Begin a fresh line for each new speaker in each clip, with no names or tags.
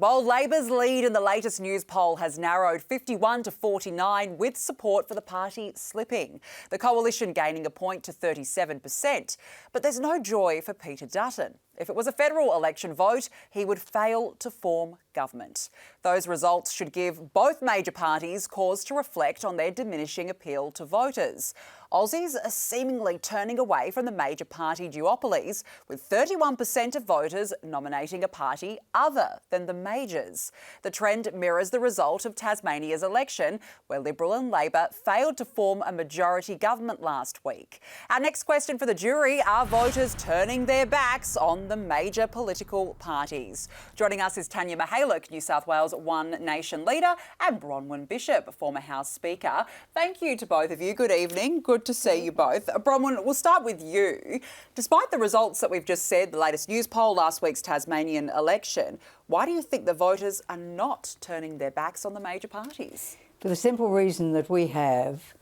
While Labor's lead in the latest news poll has narrowed 51 to 49, with support for the party slipping. The coalition gaining a point to 37%. But there's no joy for Peter Dutton. If it was a federal election vote, he would fail to form government. Those results should give both major parties cause to reflect on their diminishing appeal to voters. Aussies are seemingly turning away from the major party duopolies, with 31% of voters nominating a party other than the majors. The trend mirrors the result of Tasmania's election, where Liberal and Labor failed to form a majority government last week. Our next question for the jury: are voters turning their backs on the major political parties? Joining us is Tanya Mihalich, New South Wales One Nation leader, and Bronwyn Bishop, former House Speaker. Thank you to both of you. Good evening. Good to see you both. Bronwyn, we'll start with you. Despite the results that we've just said, the latest news poll, last week's Tasmanian election, why do you think the voters are not turning their backs on the major parties?
For the simple reason that we have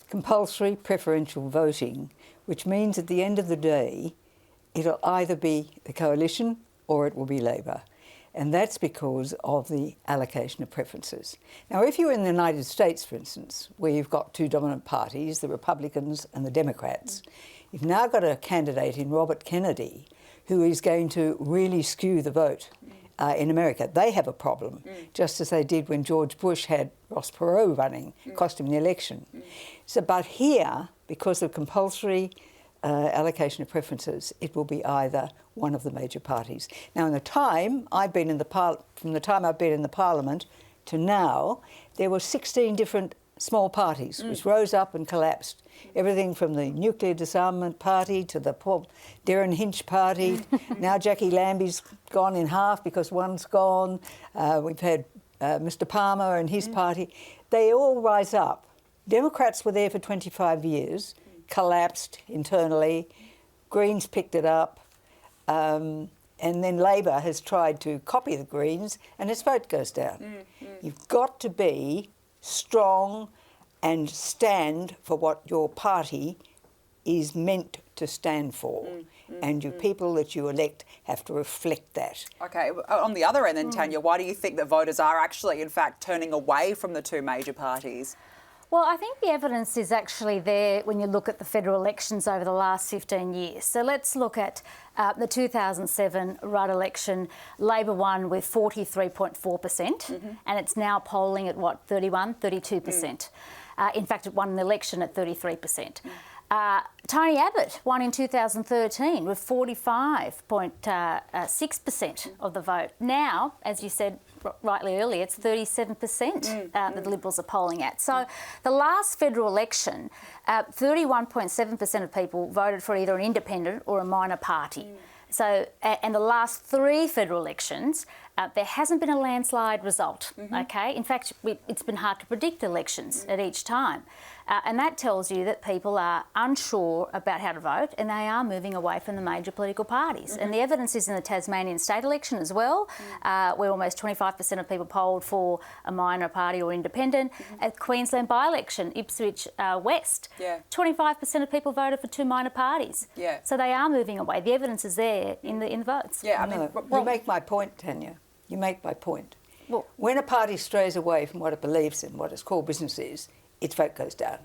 compulsory preferential voting, which means at the end of the day, it'll either be the coalition or it will be Labor. And that's because of the allocation of preferences. Now, if you're in the United States, for instance, where you've got two dominant parties, the Republicans and the Democrats, you've now got a candidate in Robert Kennedy who is going to really skew the vote in America. They have a problem, just as they did when George Bush had Ross Perot running, cost him the election. So, but here, because of compulsory allocation of preferences, it will be either one of the major parties. Now, in the time I've been in the from the time I've been in the Parliament to now, there were 16 different small parties which rose up and collapsed. Everything from the Nuclear Disarmament Party to the Paul Derryn Hinch Party. Now Jackie Lambie's gone in half because one's gone. We've had Mr Palmer and his party. They all rise up. Democrats were there for 25 years. Collapsed internally, Greens picked it up, and then Labor has tried to copy the Greens and its vote goes down. You've got to be strong and stand for what your party is meant to stand for, and your people that you elect have to reflect that.
Okay, on the other end then, Tanya, why do you think that voters are actually, in fact, turning away from the two major parties?
Well, I think the evidence is actually there when you look at the federal elections over the last 15 years. So let's look at the 2007 Rudd election. Labor won with 43.4%, and it's now polling at, 32%. In fact, it won an election at 33%. Tony Abbott won in 2013 with 45.6% of the vote. Now, as you said rightly earlier, it's 37% that the Liberals are polling at. So the last federal election, 31.7% of people voted for either an independent or a minor party. So, and the last three federal elections, there hasn't been a landslide result, okay? In fact, it's been hard to predict elections at each time. And that tells you that people are unsure about how to vote and they are moving away from the major political parties. And the evidence is in the Tasmanian state election as well, where almost 25% of people polled for a minor party or independent. At Queensland by-election, Ipswich West, 25% of people voted for two minor parties. So they are moving away. The evidence is there in the votes.
I mean, you make my point, Tanya. You make my point. Well, when a party strays away from what it believes in, what its core business is, its vote goes down.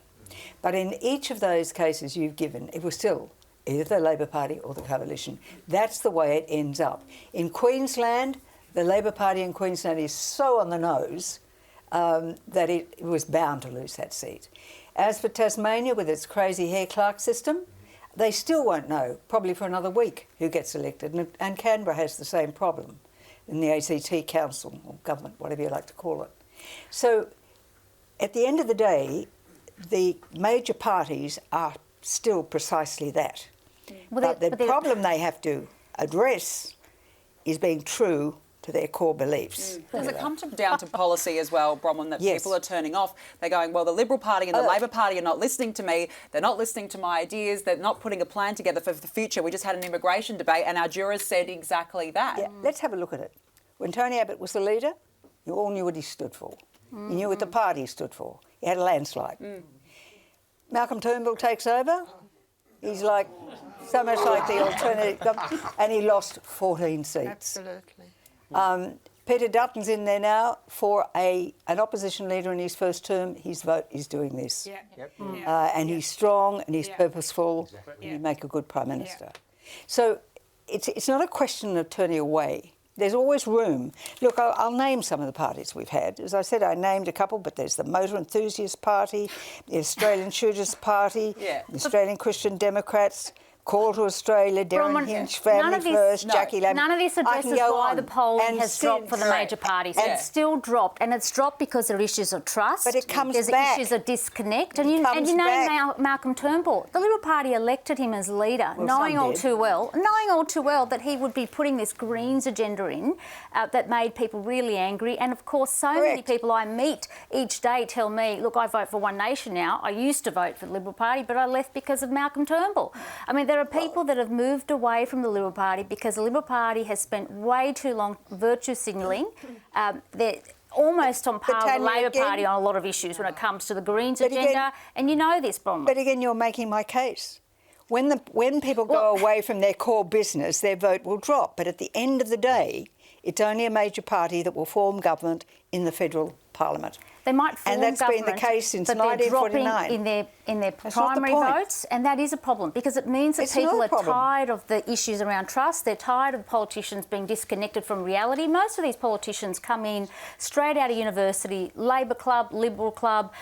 But in each of those cases you've given, it was still either the Labor Party or the coalition. That's the way it ends up. In Queensland, the Labor Party in Queensland is so on the nose that it was bound to lose that seat. As for Tasmania, with its crazy Hare Clark system, they still won't know, probably for another week, who gets elected. And Canberra has the same problem in the ACT Council, or government, whatever you like to call it. So, at the end of the day, the major parties are still precisely that. But the problem they have to address is being true to their core beliefs.
Does it come down to policy as well, Bronwyn, that people are turning off? They're going, well, the Liberal Party and the Labor Party are not listening to me. They're not listening to my ideas. They're not putting a plan together for the future. We just had an immigration debate and our jurors said exactly that.
Yeah, let's have a look at it. When Tony Abbott was the leader, you all knew what he stood for. You knew what the party stood for. He had a landslide. Malcolm Turnbull takes over. He's like, so much like the alternative government, and he lost 14 seats.
Absolutely.
Peter Dutton's in there now for an opposition leader in his first term. His vote is doing this.
Yeah. Yep.
And he's strong and he's purposeful and he'd make a good Prime Minister. So it's not a question of turning away. There's always room. Look, I'll name some of the parties we've had. As I said, I named a couple, but there's the Motor Enthusiast Party, the Australian Shooters Party, the Australian Christian Democrats, Call to Australia, Darren Hinch, Family First, Jackie Lamb.
None of this addresses why the polling has dropped for the major parties.
And
it's still dropped, and it's dropped because there are issues of trust.
But it comes
There's
back.
issues of disconnect. And you know Malcolm Turnbull, the Liberal Party elected him as leader, knowing all too well that he would be putting this Greens agenda in that made people really angry. And of course, so many people I meet each day tell me, look, I vote for One Nation now. I used to vote for the Liberal Party, but I left because of Malcolm Turnbull. I mean, there are people that have moved away from the Liberal Party because the Liberal Party has spent way too long virtue signalling. They're almost on par with the Labor Party on a lot of issues when it comes to the Greens agenda. And you know this, Bronwyn.
But again, you're making my case. When people go away from their core business, their vote will drop. But at the end of the day, it's only a major party that will form government in the federal parliament.
They might form
and that's
government,
been the case since
but they're
1949.
dropping in their
That's not the
primary
point.
votes, and that is a problem because it means that
It's
people
not
are
a problem.
tired of the issues around trust. They're tired of politicians being disconnected from reality. Most of these politicians come in straight out of university, Labor club, Liberal club,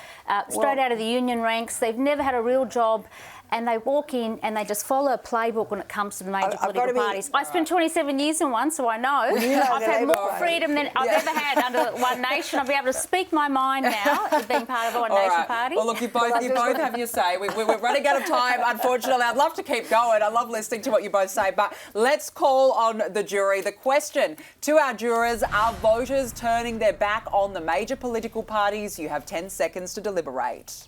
straight out of the union ranks. They've never had a real job. And they walk in and they just follow a playbook when it comes to the major political parties. I spent 27 years in one, so I know. I've had more freedom than I've ever had under One Nation. I'll be able to speak my mind now as being part of the One Nation party.
Well, look, you both have your say. We're running out of time, unfortunately. I'd love to keep going. I love listening to what you both say, but let's call on the jury. The question to our jurors, are voters turning their back on the major political parties? You have 10 seconds to deliberate.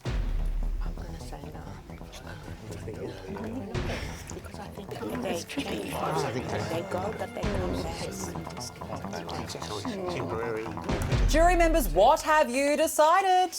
Jury members, what have you decided?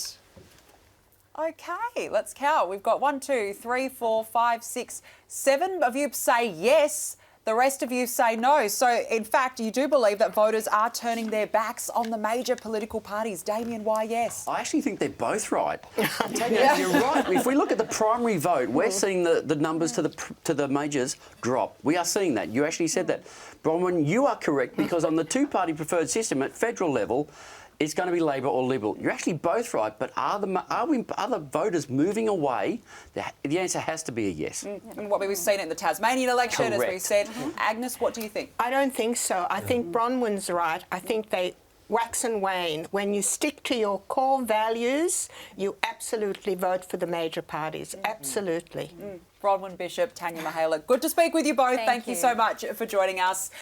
Okay, let's count. We've got 1, 2, 3, 4, 5, 6, 7 of you say yes. The rest of you say no. So, in fact, you do believe that voters are turning their backs on the major political parties. Damien, why yes?
I actually think they're both right. You're right. If we look at the primary vote, we're seeing the numbers to the majors drop. We are seeing that. You actually said that. Bronwyn, you are correct because on the two-party preferred system at federal level, it's going to be Labor or Liberal. You're actually both right, but are the voters moving away? The answer has to be a yes.
And what we've seen in the Tasmanian election, as we said. Agnes, what do you think?
I don't think so. I think Bronwyn's right. I think they wax and wane. When you stick to your core values, you absolutely vote for the major parties. Absolutely.
Bronwyn Bishop, Tanya Mihaela, good to speak with you both. Thank you so much for joining us.